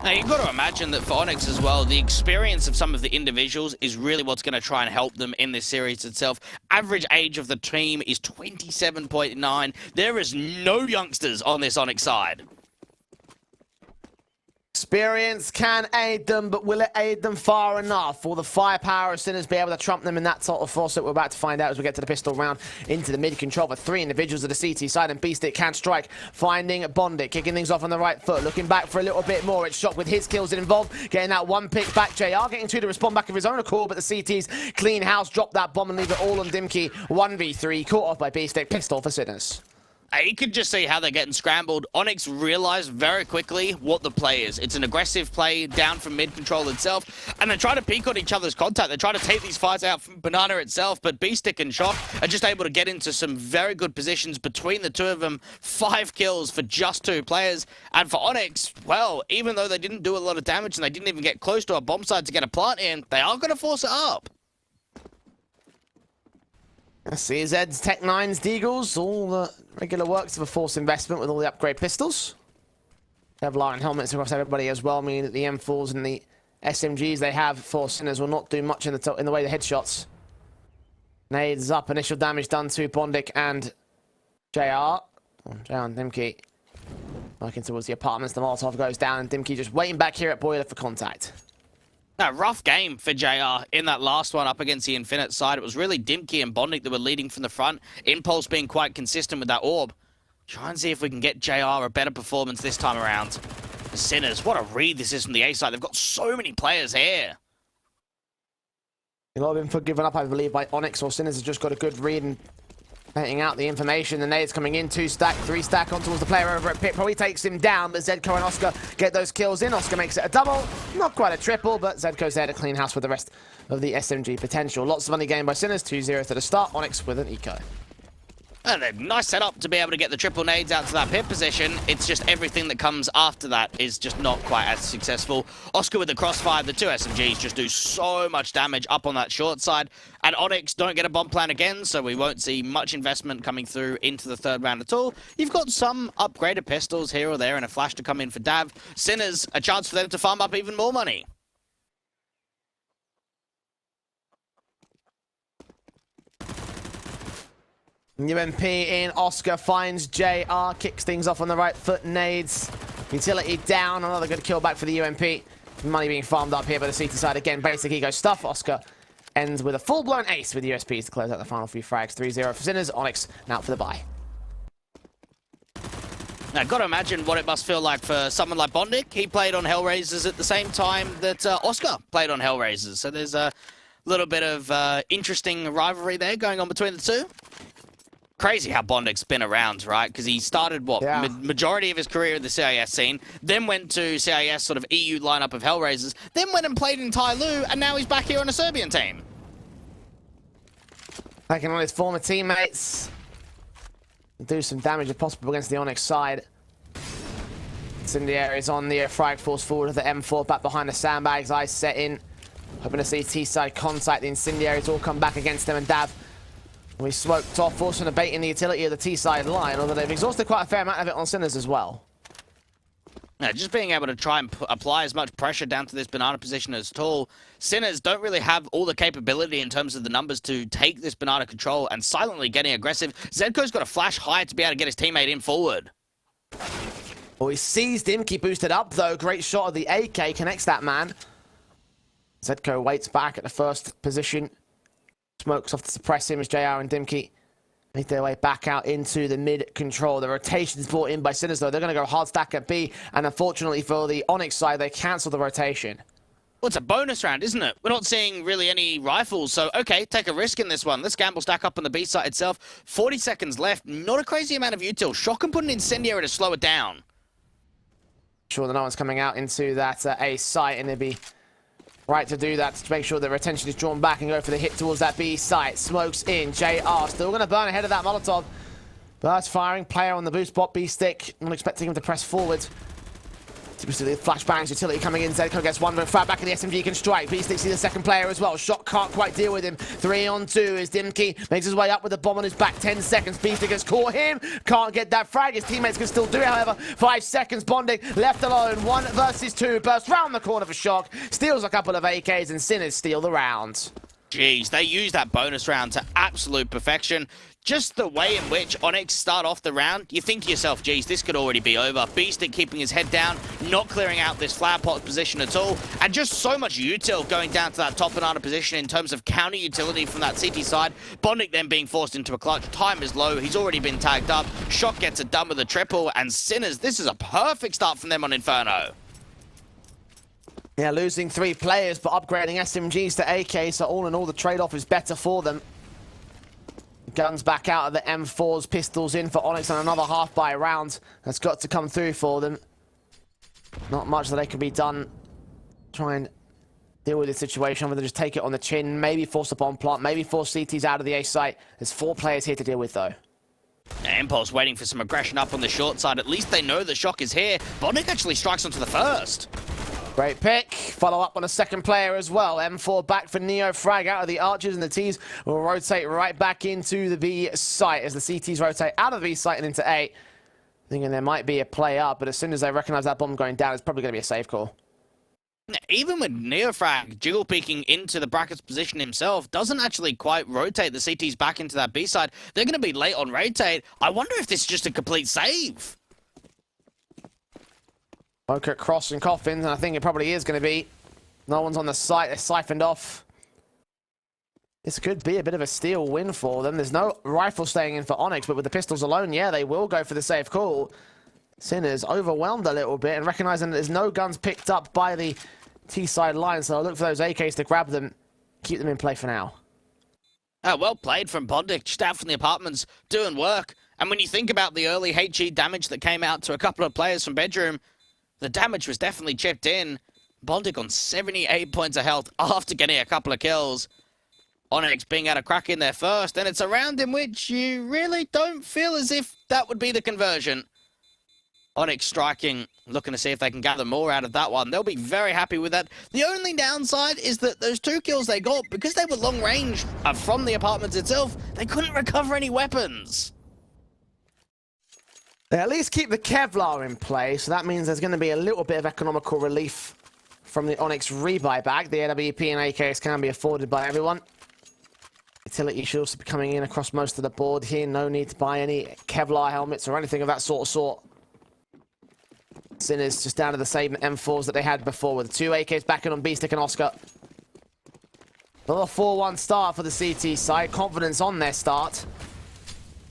Now, you've got to imagine that for ONYX as well, the experience of some of the individuals is really what's going to try and help them in this series itself. Average age of the team is 27.9. There is no youngsters on this ONYX side. Experience can aid them, but will it aid them far enough? Will the firepower of Sinners be able to trump them in that sort of force that we're about to find out as we get to the pistol round into the mid-control? But three individuals at the CT side, and Beastick can strike, finding Bondic, kicking things off on the right foot, looking back for a little bit more. It's Shock with his kills involved, getting that one pick back. JR getting two to respond back of his own accord, but the CT's clean house, drop that bomb and leave it all on Dimkey. 1v3, caught off by Beastick, pistol for Sinners. You could just see how they're getting scrambled. ONYX realized very quickly what the play is. It's an aggressive play down from mid-control itself, and they try to peek on each other's contact. They try to take these fights out from Banana itself, but Beastick and Shock are just able to get into some very good positions between the two of them. 5 kills for just 2 players. And for ONYX, well, even though they didn't do a lot of damage and they didn't even get close to a bomb site to get a plant in, they are going to force it up. CZ's Tech 9's Deagles, all the regular works of a force investment with all the upgrade pistols. Kevlar and helmets across everybody as well, meaning that the M4s and the SMGs they have for Sinners will not do much in the way of headshots. Nades up, initial damage done to Bondic and JR. JR and Dimkey working towards the apartments. The Molotov goes down and Dimkey just waiting back here at Boiler for contact. A rough game for JR in that last one up against the Infinite side. It was really Dimkey and Bondic that were leading from the front. Impulse being quite consistent with that orb. Try and see if we can get JR a better performance this time around. The Sinners, what a read this is from the A side. They've got so many players here. A lot of info given up, I believe, by ONYX, or Sinners has just got a good read and painting out the information. The nades coming in, 2 stack, 3 stack on towards the player over at Pit. Probably takes him down, but Zedko and Oscar get those kills in. Oscar makes it a double. Not quite a triple, but Zedko's there to clean house with the rest of the SMG potential. Lots of money gained by Sinners, 2-0 to the start. ONYX with an eco. And a nice setup to be able to get the triple nades out to that pit position. It's just everything that comes after that is just not quite as successful. Oscar with the crossfire, the 2 SMGs just do so much damage up on that short side. And ONYX don't get a bomb plan again, so we won't see much investment coming through into the third round at all. You've got some upgraded pistols here or there and a flash to come in for Dav. Sinners, a chance for them to farm up even more money. UMP in, Oscar finds JR, kicks things off on the right foot, nades. Utility down, another good kill back for the UMP. Money being farmed up here by the CT side again. Basic ego stuff. Oscar ends with a full-blown ace with the USPs to close out the final few frags. 3-0 for Sinners. ONYX now for the bye. Now, got to imagine what it must feel like for someone like Bondic. He played on Hellraisers at the same time that Oscar played on Hellraisers. So there's a little bit of interesting rivalry there going on between the two. Crazy how Bondic's been around, right? Because he started, what, majority of his career in the CIS scene, then went to CIS sort of EU lineup of Hellraisers, then went and played in Tyloo, and now he's back here on a Serbian team. Taking on his former teammates. Do some damage if possible against the ONYX side. Incendiary is on the frag, force forward of the M4, back behind the sandbags, eyes set in. Hoping to see T-side contact. The Incendiaries all come back against them, and Dav. We smoked off, forcing a bait in the utility of the T-side line, although they've exhausted quite a fair amount of it on Sinners as well. Yeah, just being able to try and apply as much pressure down to this banana position as tall. Sinners don't really have all the capability in terms of the numbers to take this banana control and silently getting aggressive. Zedko's got to flash high to be able to get his teammate in forward. Well, he sees Dimkey boosted up, though. Great shot of the AK, connects that man. Zedko waits back at the first position. Smokes off to suppress him as JR and Dimkey make their way back out into the mid-control. The rotation's brought in by Sinners, though. They're going to go hard stack at B, and unfortunately for the ONYX side, they cancel the rotation. Well, it's a bonus round, isn't it? We're not seeing really any rifles, so okay, take a risk in this one. Let's gamble stack up on the B site itself. 40 seconds left, not a crazy amount of util. Shock and put an incendiary to slow it down. Sure that no one's coming out into that A site, and it'd be right to do that to make sure the attention is drawn back and go for the hit towards that B site. Smokes in. JR still going to burn ahead of that Molotov. Burst firing. Player on the boost bot. B stick. Not expecting him to press forward. Typically, flashbangs, utility coming in. Zedco gets one, but fat back in the SMG can strike. Beastic see the second player as well. Shock can't quite deal with him. 3 on 2 is Dimkey. Makes his way up with the bomb on his back. 10 seconds. Beastic has caught him. Can't get that frag. His teammates can still do it, however. 5 seconds. Bonding left alone. 1 versus 2. Bursts round the corner for Shock. Steals a couple of AKs, and Sinners steal the round. Jeez, they use that bonus round to absolute perfection. Just the way in which ONYX start off the round, you think to yourself, geez, this could already be over. Beastic keeping his head down, not clearing out this flower pot position at all, and just so much util going down to that top banana position in terms of counter utility from that CT side. Bondic then being forced into a clutch. Time is low. He's already been tagged up. Shock gets it done with a triple, and Sinners, this is a perfect start from them on Inferno. Yeah, losing 3 players, but upgrading SMGs to AK, so all in all, the trade-off is better for them. Guns back out of the M4s, pistols in for ONYX, and another half-buy round that's got to come through for them. Not much that they can be done. Try and deal with this situation, whether just take it on the chin, maybe force a bomb plant, maybe force CTs out of the A site. There's 4 players here to deal with, though. Impulse waiting for some aggression up on the short side. At least they know the Shock is here. Bondic actually strikes onto the first. Great pick. Follow up on a second player as well. M4 back for Neo Frag out of the Archers, and the Ts will rotate right back into the B site as the CTs rotate out of the B site and into A. Thinking there might be a play up, but as soon as they recognize that bomb going down, it's probably going to be a safe call. Even with Neofrag jiggle peeking into the brackets position himself, doesn't actually quite rotate the CTs back into that B side. They're going to be late on rotate. I wonder if this is just a complete save. Look at Cross and Coffins, and I think it probably is going to be. No one's on the site. They're siphoned off. This could be a bit of a steal win for them. There's no rifle staying in for ONYX, but with the pistols alone, yeah, they will go for the safe call. Sinners overwhelmed a little bit and recognizing that there's no guns picked up by the T-side line, so I'll look for those AKs to grab them, keep them in play for now. Well played from Bondic, just out from the apartments, doing work. And when you think about the early HE damage that came out to a couple of players from Bedroom, the damage was definitely chipped in. Bondic on 78 points of health after getting a couple of kills. ONYX being able to crack in there first, and it's a round in which you really don't feel as if that would be the conversion. ONYX striking, looking to see if they can gather more out of that one. They'll be very happy with that. The only downside is that those 2 kills they got, because they were long range from the apartments itself, they couldn't recover any weapons. They at least keep the Kevlar in play, so that means there's going to be a little bit of economical relief from the ONYX rebuy bag. The AWP and AKs can be afforded by everyone. Utility should also be coming in across most of the board here. No need to buy any Kevlar helmets or anything of that sort. Sinners just down to the same M4s that they had before, with 2 AKs back in on B-Stick and Oscar. Another 4-1 start for the CT side. Confidence on their start.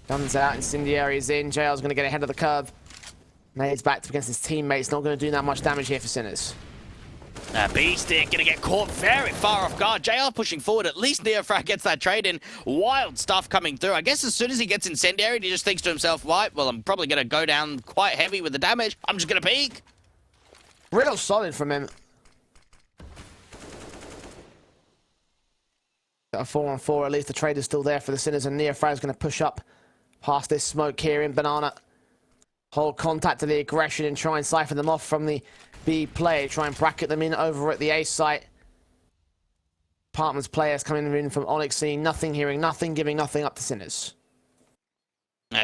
Guns out, Incendiary's in. JL's going to get ahead of the curve. Nade's back against his teammates. Not going to do that much damage here for Sinners. B-Stick going to get caught very far off guard. JL pushing forward. At least Neofrag gets that trade in. Wild stuff coming through. I guess as soon as he gets Incendiary, he just thinks to himself, right, well, I'm probably going to go down quite heavy with the damage. I'm just going to peek. Real solid from him. Got a 4-on-4. At least the trade is still there for the Sinners, and Neofrag's going to push up past this smoke here in Banana. Hold contact to the aggression and try and siphon them off from the B play. Try and bracket them in over at the A site. Apartments players coming in from ONYX, seeing nothing, hearing nothing, giving nothing up to Sinners.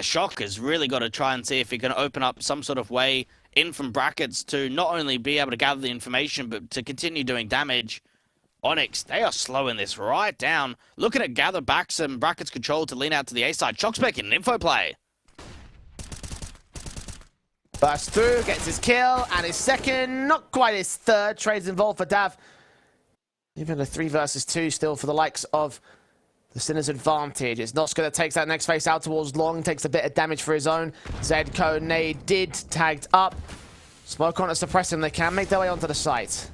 Shock has really got to try and see if he can open up some sort of way in from brackets to not only be able to gather the information, but to continue doing damage. ONYX, they are slowing this right down. Looking to gather back some brackets control to lean out to the A side. Shock's making an info play. Bursts through, gets his kill, and his second, not quite his third. Trades involved for Dav. Even a 3 versus 2 still for the likes of the Sinners' advantage. It's Noska that takes that next face out towards Long, takes a bit of damage for his own. Zedco, Nade did, tagged up. Smoke on to suppress him. They can make their way onto the site.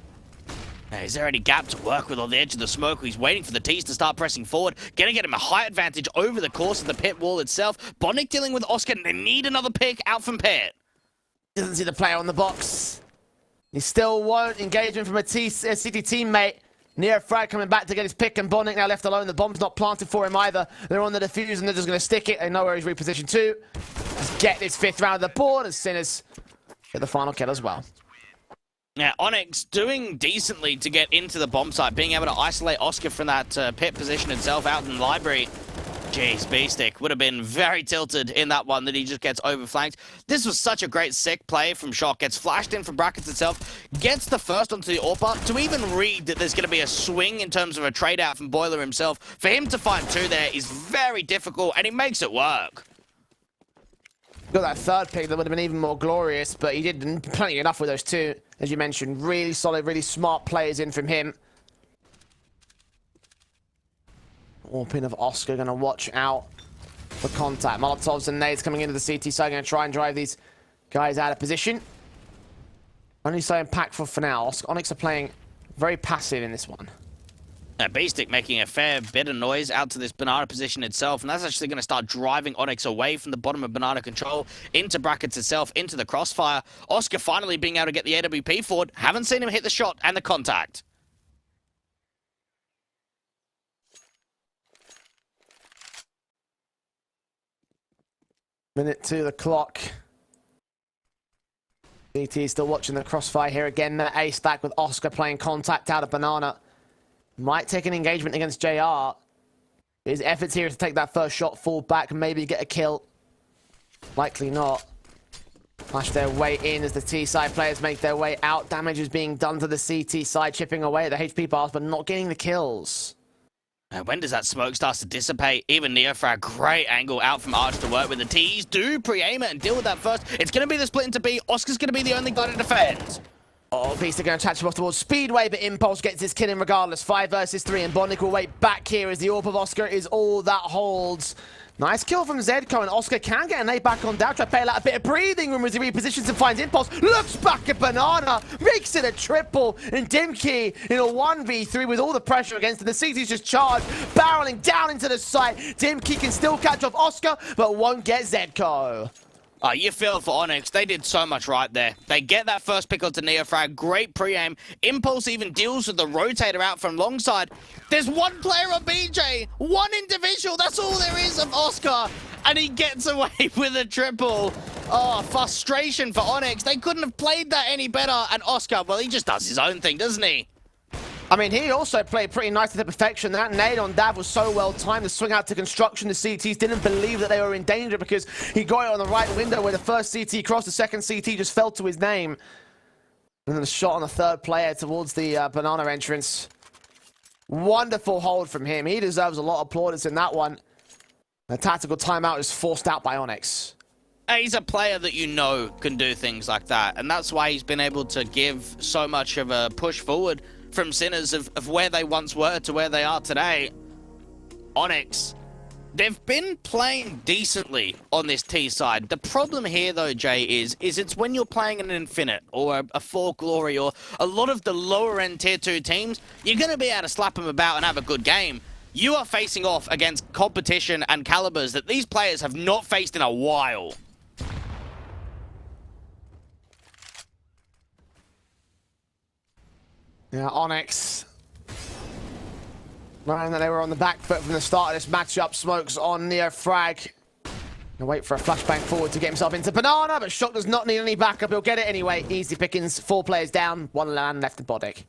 Is there any gap to work with on the edge of the smoke? He's waiting for the T's to start pressing forward. Gonna get him a high advantage over the course of the pit wall itself. Bondic dealing with Oscar, and they need another pick out from pit. Doesn't see the player on the box. He still won't. Engagement from a City teammate. Neofrag coming back to get his pick, and Bondic now left alone. The bomb's not planted for him either. They're on the defuse, and they're just going to stick it. They know where he's repositioned to. Just get this 5th round of the board, as Sinners get the final kill as well. Yeah, ONYX doing decently to get into the bomb site, being able to isolate Oscar from that pit position itself out in the library. Jeez, B-Stick would have been very tilted in that one that he just gets overflanked. This was such a great sick play from Shock. Gets flashed in from Brackets itself, gets the first onto the AWP. To even read that there's going to be a swing in terms of a trade out from Boiler himself, for him to find two there is very difficult, and he makes it work. Got that third pick that would have been even more glorious, but he did plenty enough with those two. As you mentioned, really solid, really smart players in from him. Warping of Oscar going to watch out for contact. Molotovs and nades coming into the CT side, going to try and drive these guys out of position. Only so impactful for now. ONYX are playing very passive in this one. B-Stick making a fair bit of noise out to this banana position itself, and that's actually going to start driving ONYX away from the bottom of banana control, into Brackets itself, into the crossfire. Oscar finally being able to get the AWP forward. Haven't seen him hit the shot and the contact. Minute to the clock. BT still watching the crossfire here again. The A stack with Oscar playing contact out of banana. Might take an engagement against JR. His efforts here is to take that first shot, fall back, maybe get a kill. Likely not. Flash their way in as the T side players make their way out. Damage is being done to the CT side, chipping away at the HP bars, but not getting the kills. When does that smoke start to dissipate? Even Neofrag, great angle out from Arch to work with the T's. Do pre-aim it and deal with that first. It's going to be the split into B. Oscar's going to be the only guy to defend. Oh, Beast are going to catch him off towards Speedway, but Impulse gets his kill in regardless. 5 versus 3, and Bondnik will wait back here as the AWP of Oscar is all that holds. Nice kill from Zedco, and Oscar can get an A back on down. Try to bail out a bit of breathing room as he repositions and finds Impulse. Looks back at Banana, makes it a triple, and Dimkey in a 1v3 with all the pressure against him. The CT's just charged, barreling down into the site. Dimkey can still catch off Oscar, but won't get Zedco. Oh, you feel for ONYX. They did so much right there. They get that first pick onto Neofrag. Great pre-aim. Impulse even deals with the rotator out from longside. There's one player on BJ. One individual. That's all there is of Oscar. And he gets away with a triple. Oh, frustration for ONYX. They couldn't have played that any better. And Oscar, well, he just does his own thing, doesn't he? I mean, he also played pretty nicely to perfection. That nade on Dav was so well timed. The swing out to construction, the CTs didn't believe that they were in danger because he got it on the right window where the first CT crossed, the second CT just fell to his name. And then the shot on the third player towards the banana entrance. Wonderful hold from him. He deserves a lot of plaudits in that one. The tactical timeout is forced out by ONYX. He's a player that you know can do things like that, and that's why he's been able to give so much of a push forward from Sinners of where they once were to where they are today. ONYX, they've been playing decently on this T side. The problem here, though, Jay, is it's when you're playing an Infinite or a For Glory or a lot of the lower-end Tier 2 teams, you're going to be able to slap them about and have a good game. You are facing off against competition and calibers that these players have not faced in a while. Yeah, ONYX. Knowing that they were on the back foot from the start of this matchup, smokes on Neofrag. Gonna wait for a flashbang forward to get himself into Banana, but Shock does not need any backup. He'll get it anyway. Easy pickings, 4 players down, 1 land left in Bondnik.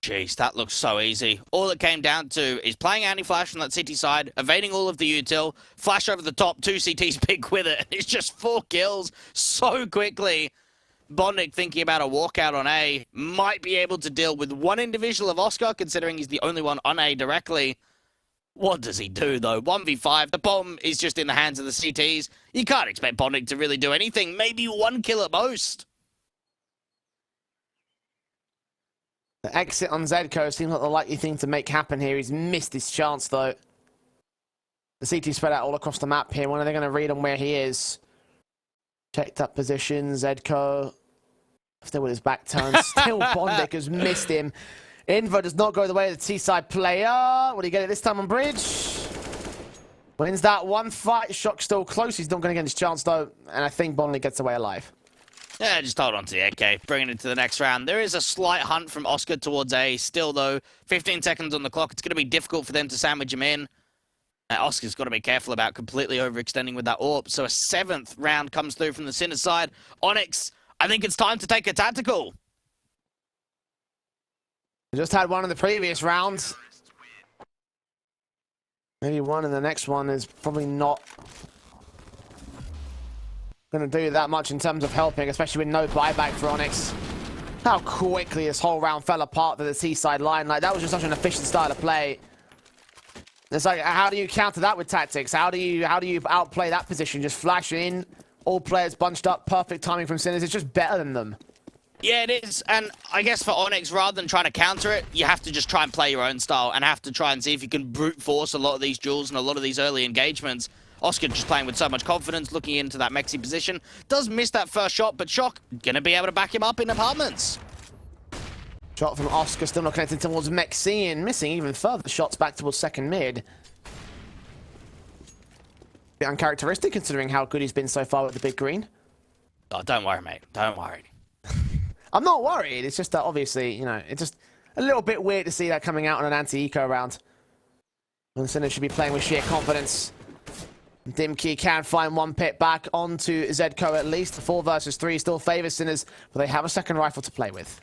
Jeez, that looks so easy. All it came down to is playing anti-flash on that CT side, evading all of the util, flash over the top, 2 CTs pick with it. It's just 4 kills so quickly. Bondnik thinking about a walkout on A, might be able to deal with one individual of Oscar, considering he's the only one on A directly. What does he do, though? 1v5, the bomb is just in the hands of the CTs. You can't expect Bondnik to really do anything. Maybe 1 kill at most. The exit on Zedco seems like the likely thing to make happen here. He's missed his chance, though. The CT spread out all across the map here. When are they going to read on where he is? Checked up position, Zedco. Still with his back turned. Still Bondnik has missed him. Invo does not go the way of the T-side player. Will he get it this time on bridge? Wins that one fight. Shock still close. He's not going to get his chance, though. And I think Bondnik gets away alive. Yeah, just hold on to the AK, bringing it to the next round. There is a slight hunt from Oscar towards A. Still, though, 15 seconds on the clock. It's going to be difficult for them to sandwich him in. Oscar's got to be careful about completely overextending with that AWP. So a 7th round comes through from the Sinner side. ONYX, I think it's time to take a tactical. Just had one in the previous round. Maybe one in the next one is probably not going to do that much in terms of helping, especially with no buyback for ONYX. How quickly this whole round fell apart to the T-side line. Like, that was just such an efficient style of play. It's like, how do you counter that with tactics? How do you outplay that position? Just flash in, all players bunched up, perfect timing from Sinners. It's just better than them. Yeah, it is. And I guess for ONYX, rather than trying to counter it, you have to just try and play your own style and have to try and see if you can brute force a lot of these duels and a lot of these early engagements. Oscar just playing with so much confidence, looking into that Mexi position. Does miss that first shot, but Shock going to be able to back him up in apartments. Shot from Oscar, still not connected towards Mexi, and missing even further shots back towards second mid. Bit uncharacteristic considering how good he's been so far with the big green. Oh, don't worry, mate. Don't worry. I'm not worried. It's just that obviously, you know, it's just a little bit weird to see that coming out on an anti-eco round. And Sinners should be playing with sheer confidence. Dimkey can find one pit back onto Zedco at least. 4 versus 3 still favors Sinners, but they have a second rifle to play with.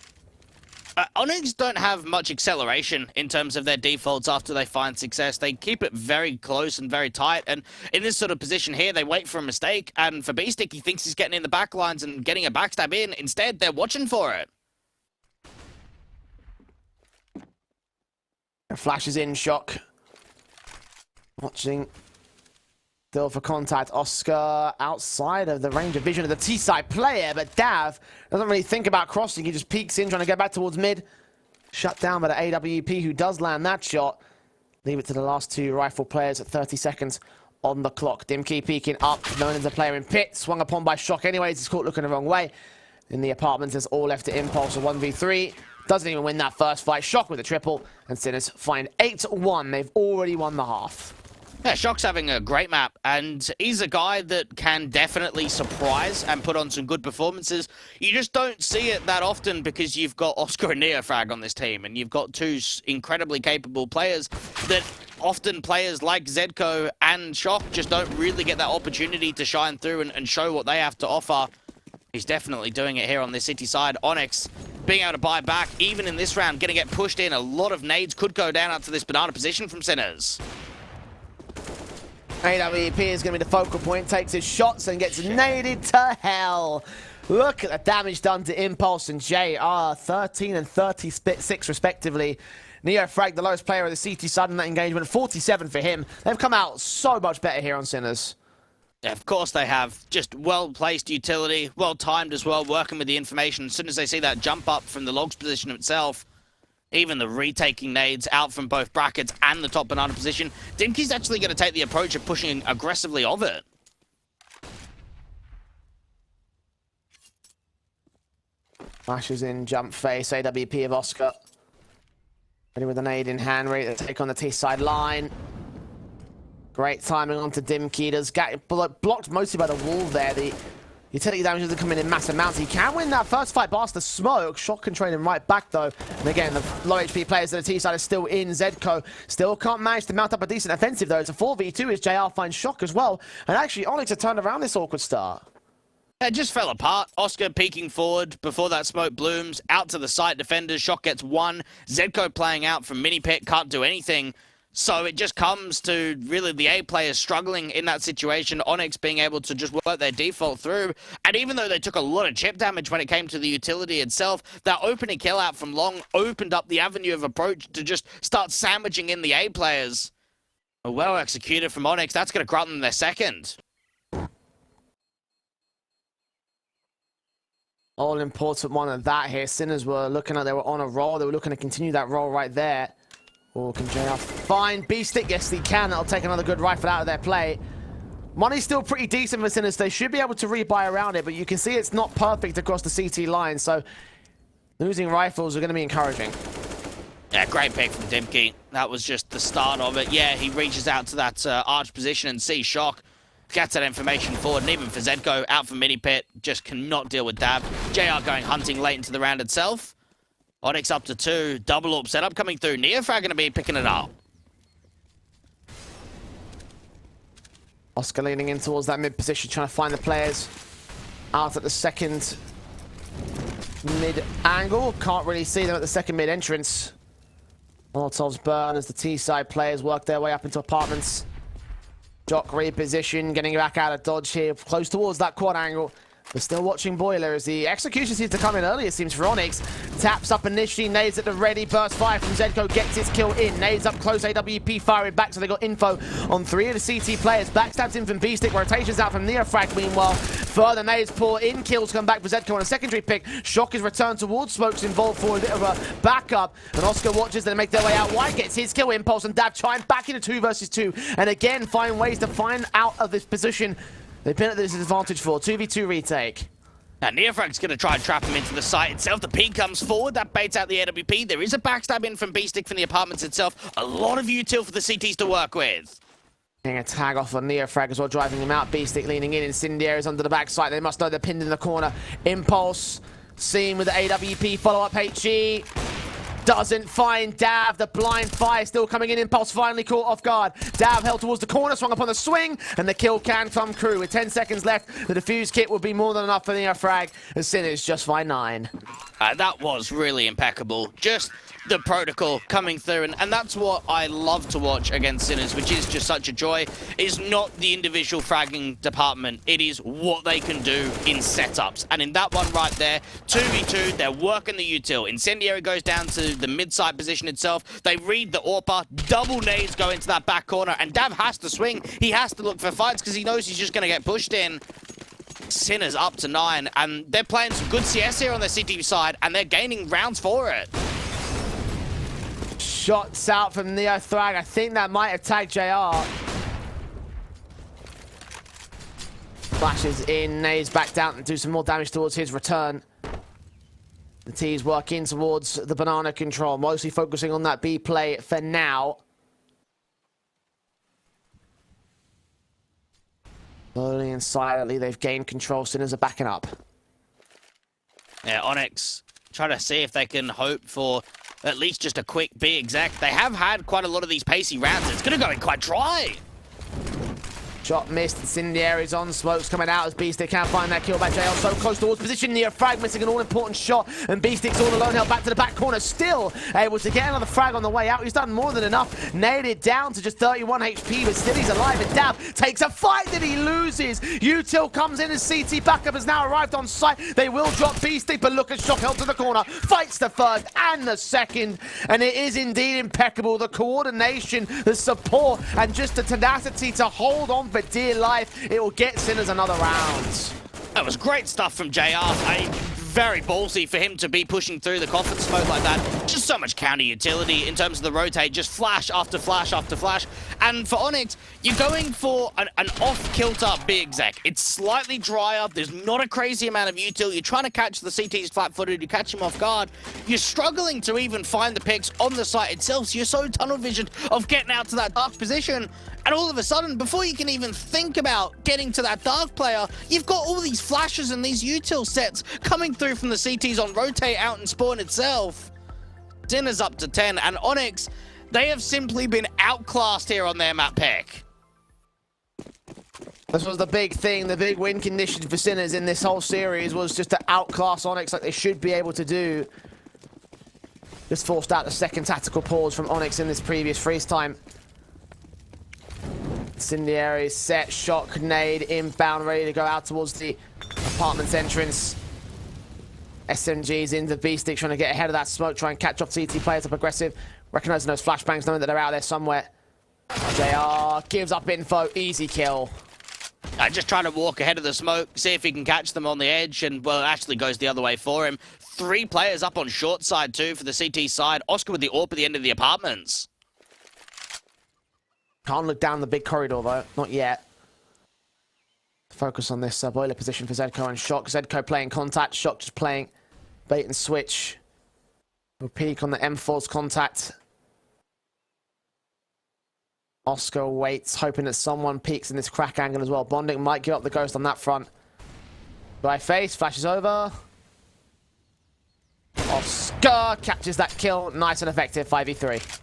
ONYX don't have much acceleration in terms of their defaults after they find success. They keep it very close and very tight, and in this sort of position here, they wait for a mistake, and for B-Stick, he thinks he's getting in the back lines and getting a backstab in. Instead, they're watching for it. Flashes in, Shock. Watching. Still for contact, Oscar outside of the range of vision of the T-side player, but Dav doesn't really think about crossing. He just peeks in, trying to go back towards mid. Shut down by the AWP, who does land that shot. Leave it to the last 2 rifle players at 30 seconds on the clock. Dimkey peeking up, known as a player in pit. Swung upon by Shock anyways. He's caught looking the wrong way. In the apartments, it's all left to Impulse, a 1v3. Doesn't even win that first fight. Shock with a triple, and Sinners find 8-1. They've already won the half. Yeah, Shock's having a great map, and he's a guy that can definitely surprise and put on some good performances. You just don't see it that often because you've got Oscar and Neofrag on this team, and you've got 2 incredibly capable players that often players like Zedco and Shock just don't really get that opportunity to shine through and show what they have to offer. He's definitely doing it here on this City side. ONYX being able to buy back, even in this round, going to get pushed in. A lot of nades could go down up to this banana position from Sinners. AWP is going to be the focal point, takes his shots and gets naded to hell. Look at the damage done to Impulse and JR, 13 and 36 respectively. Neofrag, the lowest player of the CT side in that engagement, 47 for him. They've come out so much better here on Sinners. Yeah, of course they have. Just well-placed utility, well-timed as well, working with the information. As soon as they see that jump up from the logs position itself, even the retaking nades out from both brackets and the top banana position, Dimkey's actually going to take the approach of pushing aggressively of it. Flashes in, jump face, AWP of Oscar. Ready with a nade in hand, ready to take on the T-side line. Great timing onto Dimkey. Does get blocked mostly by the wall there. The utility damage doesn't come in massive amounts. He can win that first fight past the smoke. Shock can trade him right back, though. And again, the low HP players of the T-side are still in. Zedco still can't manage to mount up a decent offensive, though. It's a 4v2 as JR finds Shock as well. And actually, ONYX have turned around this awkward start. It just fell apart. Oscar peeking forward before that smoke blooms. Out to the site defenders. Shock gets 1. Zedco playing out from mini pit. Can't do anything. So it just comes to really the A players struggling in that situation, ONYX being able to just work their default through. And even though they took a lot of chip damage when it came to the utility itself, that opening kill out from long opened up the avenue of approach to just start sandwiching in the A players. Well executed from ONYX. That's going to grant them their second. All important one of that here. Sinners were looking like they were on a roll. They were looking to continue that roll right there. Or can JR find B-Stick? Yes, he can. That'll take another good rifle out of their play. Money's still pretty decent for Sinners. They should be able to rebuy around it, but you can see it's not perfect across the CT line, so losing rifles are going to be encouraging. Yeah, great pick from Dimkey. That was just the start of it. Yeah, he reaches out to that arch position and sees Shock. Gets that information forward, and even for Zedco, out for mini pit, just cannot deal with Dab. JR going hunting late into the round itself. ONYX up to 2. Double AWP setup coming through. Neofrag going to be picking it up. Oscar leaning in towards that mid position, trying to find the players out at the second mid angle. Can't really see them at the second mid entrance. Molotovs burn as the T-side players work their way up into apartments. Jock reposition, getting back out of dodge here, close towards that quad angle. But still watching Boiler as the execution seems to come in early, it seems, for ONYX. Taps up initially, nades at the ready, burst fire from Zedco, gets his kill in. Nades up close, AWP firing back, so they got info on 3 of the CT players. Backstabs in from B-Stick, rotations out from Neofrag meanwhile. Further nades pour in, kills come back for Zedco on a secondary pick. Shock is returned towards Smokes, involved for a bit of a backup. And Oscar watches them make their way out wide, gets his kill. Impulse and Dav chime back into 2 versus 2. And again, find ways to find out of this position. They've been at this advantage for 2v2 retake. Now, Neofrag's going to try and trap him into the site itself. The P comes forward. That baits out the AWP. There is a backstab in from B-Stick from the apartments itself. A lot of util for the CTs to work with. Getting a tag off on Neofrag as well, driving him out. B-Stick leaning in. Incendiaries under the backside. They must know they're pinned in the corner. Impulse seen with the AWP. Follow-up HE. Doesn't find Dav. The blind fire still coming in. Impulse finally caught off guard. Dav held towards the corner, swung up on the swing, and the kill can come through. With 10 seconds left, the defuse kit will be more than enough for Neofrag, as Sinners just find 9. That was really impeccable. Just the protocol coming through, and that's what I love to watch against Sinners, which is just such a joy, is not the individual fragging department. It is what they can do in setups. And in that one right there, 2v2, they're working the util. Incendiary goes down to the mid-side position itself. They read the AWPer, double nades go into that back corner, and Dav has to swing. He has to look for fights because he knows he's just going to get pushed in. Sinners up to 9, and they're playing some good CS here on their CT side, and they're gaining rounds for it. Shots out from Neofrag. I think that might have tagged JR. Flashes in, nades back down and do some more damage towards his return. The T's working towards the banana control, mostly focusing on that B play for now. Slowly and silently, they've gained control. Sinners are backing up. Yeah, ONYX trying to see if they can hope for at least just a quick B exec. They have had quite a lot of these pacey rounds. It's going to go in quite dry. Shot missed, Incendiaries on, Smokes coming out as B-Stick can't find that kill back. JL so close towards position, Neofrag missing an all-important shot, and B-Stick's all alone, held back to the back corner, still able to get another frag on the way out. He's done more than enough, nailed it down to just 31 HP, but still he's alive, and Dav takes a fight that he loses. Util comes in as CT backup has now arrived on site. They will drop B-Stick, but look at Shock held to the corner, fights the first and the second, and it is indeed impeccable. The coordination, the support, and just the tenacity to hold on for dear life. It will get Sinners another round. That was great stuff from JR. Very ballsy for him to be pushing through the coffin smoke like that. Just so much counter utility in terms of the rotate, just flash after flash after flash. And for ONYX, you're going for an off-kilter B exec. It's slightly drier, there's not a crazy amount of util. You're trying to catch the CTs flat-footed, you catch him off guard. You're struggling to even find the picks on the site itself, so you're so tunnel-visioned of getting out to that dark position. And all of a sudden, before you can even think about getting to that dark player, you've got all these flashes and these util sets coming through from the CTs on rotate out and spawn itself. Sinners up to 10, and ONYX, they have simply been outclassed here on their map pick. This was the big thing, the big win condition for Sinners in this whole series was just to outclass ONYX like they should be able to do. Just forced out the second tactical pause from ONYX in this previous freeze time. Incendiary set, shot, grenade, inbound, ready to go out towards the apartment's entrance. SMG's into B-Stick, trying to get ahead of that smoke, try and catch off CT players up aggressive. Recognizing those flashbangs, knowing that they're out there somewhere. JR gives up info, easy kill. Just trying to walk ahead of the smoke, see if he can catch them on the edge, and, well, it actually goes the other way for him. 3 players up on short side, too, for the CT side. Oscar with the AWP at the end of the apartments. Can't look down the big corridor, though. Not yet. Focus on this boiler position for Zedco and Shock. Zedco playing contact, Shock just playing bait and switch. We'll peek on the M4's contact. Oscar waits, hoping that someone peeks in this crack angle as well. Bonding might give up the ghost on that front. By face, flashes over. Oscar captures that kill. Nice and effective, 5v3.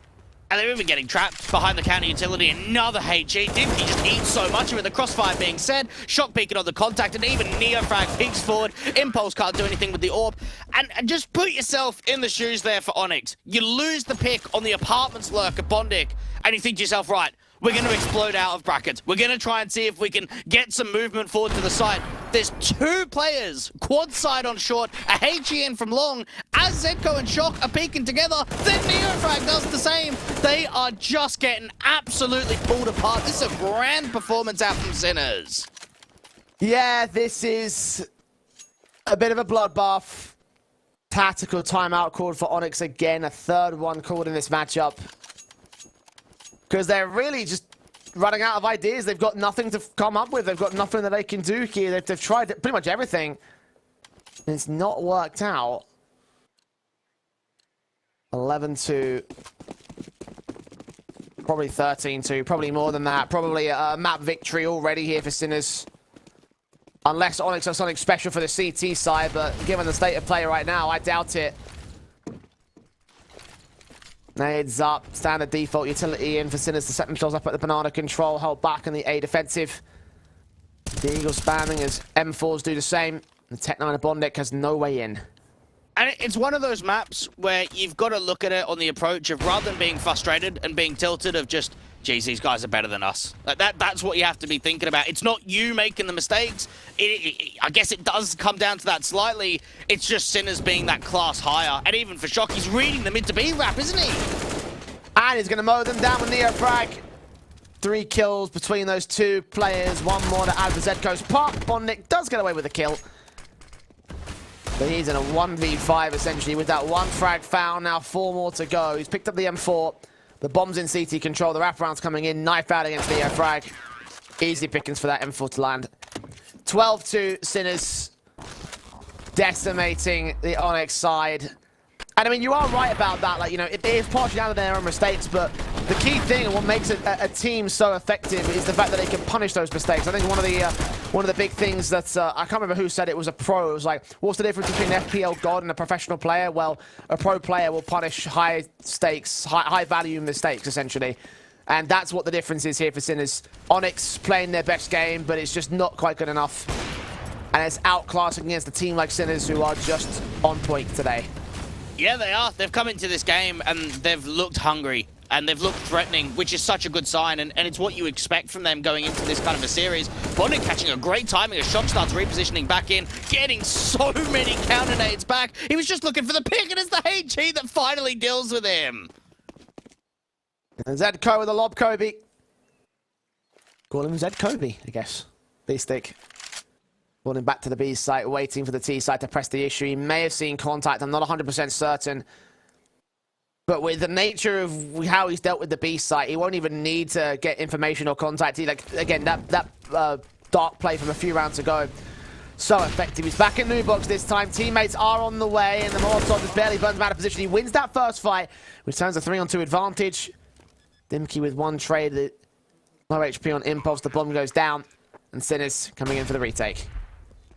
And they're even getting trapped behind the counter utility. Another HE. Dimky just eats so much of it. The crossfire being said. Shock beacon on the contact. And even Neofrag peeks forward. Impulse can't do anything with the orb. And just put yourself in the shoes there for ONYX. You lose the pick on the apartments lurk at Bondic. And you think to yourself, right, we're going to explode out of brackets. We're going to try and see if we can get some movement forward to the side. There's two players, quad side on short, a HE in from long. As Zedko and Shock are peeking together, then Neofrag does the same. They are just getting absolutely pulled apart. This is a grand performance out from Sinners. Yeah, this is a bit of a bloodbath. Tactical timeout called for ONYX again. A third one called in this matchup. Because they're really just running out of ideas. They've got nothing to come up with. They've got nothing that they can do here. They've tried pretty much everything. And it's not worked out. 11-2. Probably 13-2. Probably more than that. Probably a map victory already here for Sinners. Unless ONYX has something special for the CT side. But given the state of play right now, I doubt it. Nades up, standard default utility in for Sinners to set themselves up at the banana control, held back in the A defensive. The Eagle spamming as M4s do the same. The Tech 9 of Bondic has no way in. And it's one of those maps where you've got to look at it on the approach of rather than being frustrated and being tilted of just, geez, these guys are better than us. Like that's what you have to be thinking about. It's not you making the mistakes. I guess it does come down to that slightly. It's just Sinners being that class higher. And even for Shock, he's reading the mid to B wrap, isn't he? And he's going to mow them down with Neofrag. 3 kills between those two players. One more to add to Zedko's pot. Bondic does get away with a kill. But he's in a 1v5 essentially with that one frag found. Now 4 more to go. He's picked up the M4. The bomb's in CT control. The wraparound's coming in. Knife out against Neofrag. Easy pickings for that M4 to land. 12-2 Sinners. Decimating the ONYX side. And I mean, you are right about that. Like, you know, it is partially down to their own mistakes, but the key thing and what makes a team so effective is the fact that they can punish those mistakes. I think one of the big things that I can't remember who said it was a pro. It was like, what's the difference between an FPL god and a professional player? Well, a pro player will punish high stakes, high value mistakes essentially, and that's what the difference is here for Sinners. ONYX playing their best game, but it's just not quite good enough, and it's outclassing against a team like Sinners who are just on point today. Yeah, they are. They've come into this game and they've looked hungry and they've looked threatening, which is such a good sign, and it's what you expect from them going into this kind of a series. Bondic catching a great timing as Shock starts repositioning back in, getting so many counter nades back. He was just looking for the pick, and it's the HE that finally deals with him. And Zedko with a lob Kobe. Call him Zed Kobe, I guess. B-stick. Falling back to the B site, waiting for the T site to press the issue. He may have seen contact, I'm not 100% certain. But with the nature of how he's dealt with the B site, he won't even need to get information or contact. He, like, again, that dark play from a few rounds ago, so effective. He's back in new box this time. Teammates are on the way, and the Molotov just barely burns him out of position. He wins that first fight, which turns a 3-on-2 advantage. Dimky with one trade, low HP on Impulse. The bomb goes down, and Sinners coming in for the retake.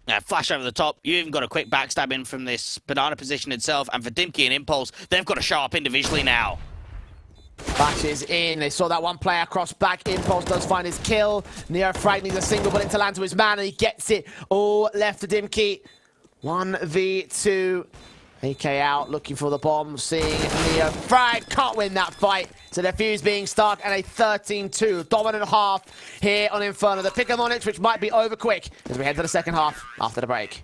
Now, flash over the top. You even got a quick backstab in from this banana position itself. And for Dimky and Impulse, they've got to show up individually now. Flashes in. They saw that one player cross back. Impulse does find his kill. Neofrag needs a single bullet to land to his man, and he gets it all left to Dimky. 1v2. AK out, looking for the bomb, seeing Neofrag can't win that fight. So the fuse being stuck, and a 13-2 dominant half here on Inferno. The pick of ONYX, which might be over quick as we head to the second half after the break.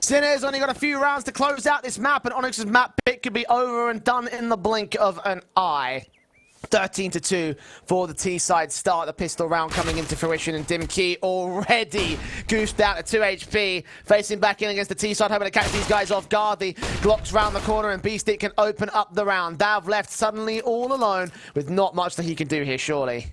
Sinners only got a few rounds to close out this map, and ONYX's map pick could be over and done in the blink of an eye. 13-2 for the T-side start. The pistol round coming into fruition, and Dimkey already goosed out at 2 HP. Facing back in against the T-side, hoping to catch these guys off guard. The Glock's round the corner, and Beastic can open up the round. Dav left suddenly all alone with not much that he can do here, surely.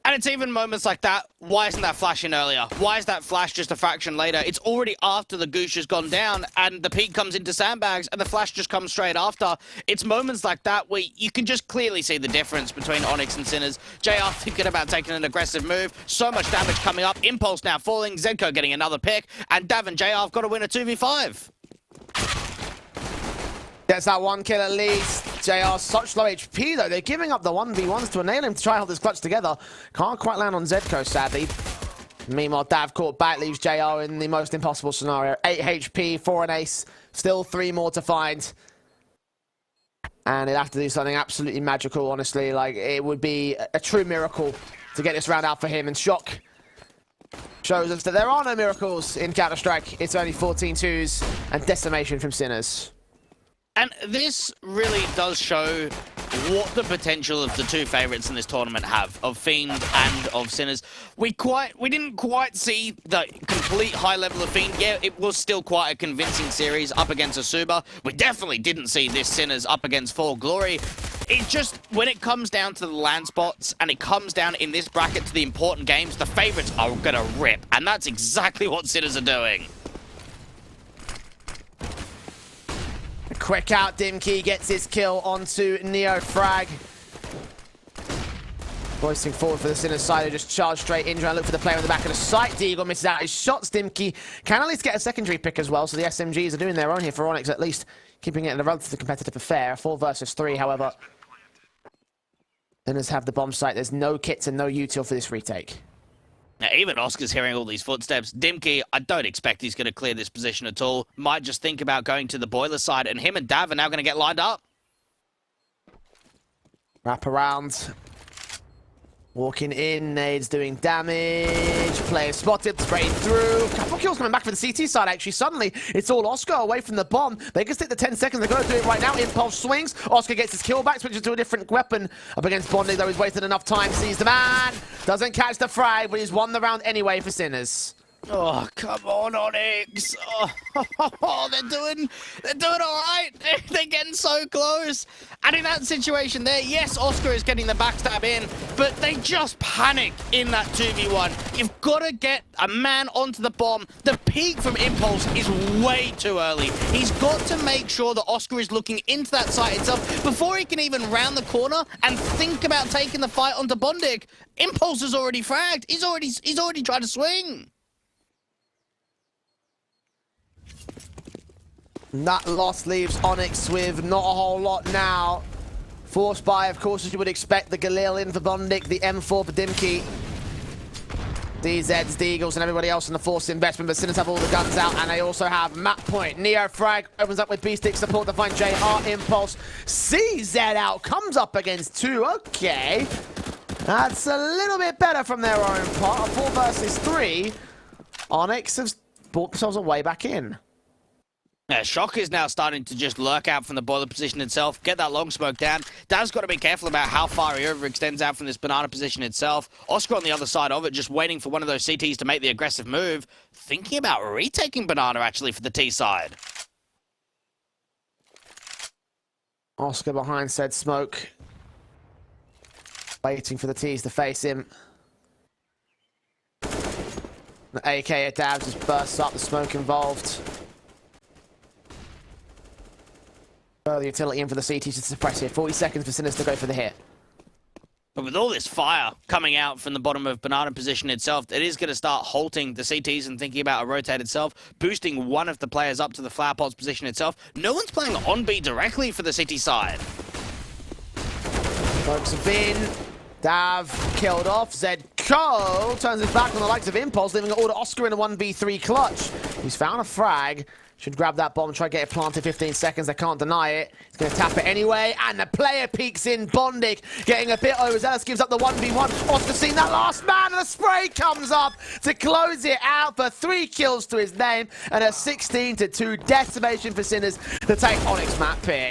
And it's even moments like that. Why isn't that flash in earlier? Why is that flash just a fraction later? It's already after the Goosh has gone down and the peak comes into sandbags and the flash just comes straight after. It's moments like that where you can just clearly see the difference between ONYX and Sinners. JR thinking about taking an aggressive move. So much damage coming up. Impulse now falling. Zedko getting another pick. And Dav and JR have got to win a 2v5. Gets that one kill at least. JR such low HP though. They're giving up the 1v1s to enable him to try and hold this clutch together. Can't quite land on Zedko, sadly. Meanwhile, Dav caught back, leaves JR in the most impossible scenario. 8 HP for an ace. Still 3 more to find. And he'd have to do something absolutely magical, honestly. Like, it would be a true miracle to get this round out for him. And Shock shows us that there are no miracles in Counter-Strike. It's only 14-2s and decimation from Sinners. And this really does show what the potential of the two favorites in this tournament have, of Fiend and of Sinners. We didn't quite see the complete high level of Fiend. Yeah, it was still quite a convincing series up against Asuba. We definitely didn't see this Sinners up against Fall Glory. It just, when it comes down to the land spots and it comes down in this bracket to the important games, the favorites are gonna rip. And that's exactly what Sinners are doing. Quick out, Dimkey gets his kill onto Neo Frag. Voicing forward for the Sinners side, who just charge straight in, trying to look for the player in the back of the site. Deagle misses out his shots. Dimkey can at least get a secondary pick as well, so the SMGs are doing their own here for ONYX, at least keeping it in a relatively competitive affair. 4 versus 3, however. Sinners have the bomb site. There's no kits and no util for this retake. Now, even Oscar's hearing all these footsteps. Dimkey, I don't expect he's going to clear this position at all. Might just think about going to the boiler side, and him and Dav are now going to get lined up. Wrap around. Walking in, nades doing damage. Player spotted, sprayed through. Couple kills coming back for the CT side, actually. Suddenly, it's all Oscar away from the bomb. They can stick the 10 seconds. They're going to do it right now. Impulse swings. Oscar gets his kill back, switches to a different weapon. Up against Bonding, though he's wasted enough time. Sees the man. Doesn't catch the frag, but he's won the round anyway for Sinners. Oh, come on, ONYX. Oh, they're doing all right. They're getting so close. And in that situation there, yes, Oscar is getting the backstab in, but they just panic in that 2v1. You've got to get a man onto the bomb. The peak from Impulse is way too early. He's got to make sure that Oscar is looking into that site itself before he can even round the corner and think about taking the fight onto Bondik. Impulse is already fragged. He's already tried to swing. That loss leaves ONYX with not a whole lot now. Forced by, of course, as you would expect, the Galil in for Bondik, the M4 for Dimkey. DZs, Deagles, and everybody else in the forced investment, but Sinners have all the guns out, and they also have map point. Neo Frag opens up with B-Stick support to find JR. Impulse CZ out, comes up against 2. Okay. That's a little bit better from their own part. 4 versus 3. ONYX have brought themselves a way back in. Yeah, Shock is now starting to just lurk out from the boiler position itself, get that long smoke down. Dav's got to be careful about how far he overextends out from this banana position itself. Oscar on the other side of it, just waiting for one of those CTs to make the aggressive move. Thinking about retaking banana, actually, for the T side. Oscar behind said smoke. Waiting for the T's to face him. The AK at Dav just bursts up, the smoke involved. Further utility in for the CT to suppress here. 40 seconds for Sinners to go for the hit. But with all this fire coming out from the bottom of banana position itself, it is going to start halting the CTs and thinking about a rotate itself, boosting one of the players up to the flower pots position itself. No one's playing on B directly for the CT side. Folks have been. Dav killed off. Zed Control turns his back on the likes of Impulse, leaving all to Oscar in a 1v3 clutch. He's found a frag. Should grab that bomb and try to get it planted 15 seconds. They can't deny it. He's going to tap it anyway. And the player peeks in. Bondic getting a bit overzealous. Gives up the 1v1. Oscar seeing that last man. And the spray comes up to close it out for 3 kills to his name. And a 16-2 decimation for Sinners to take ONYX map pick.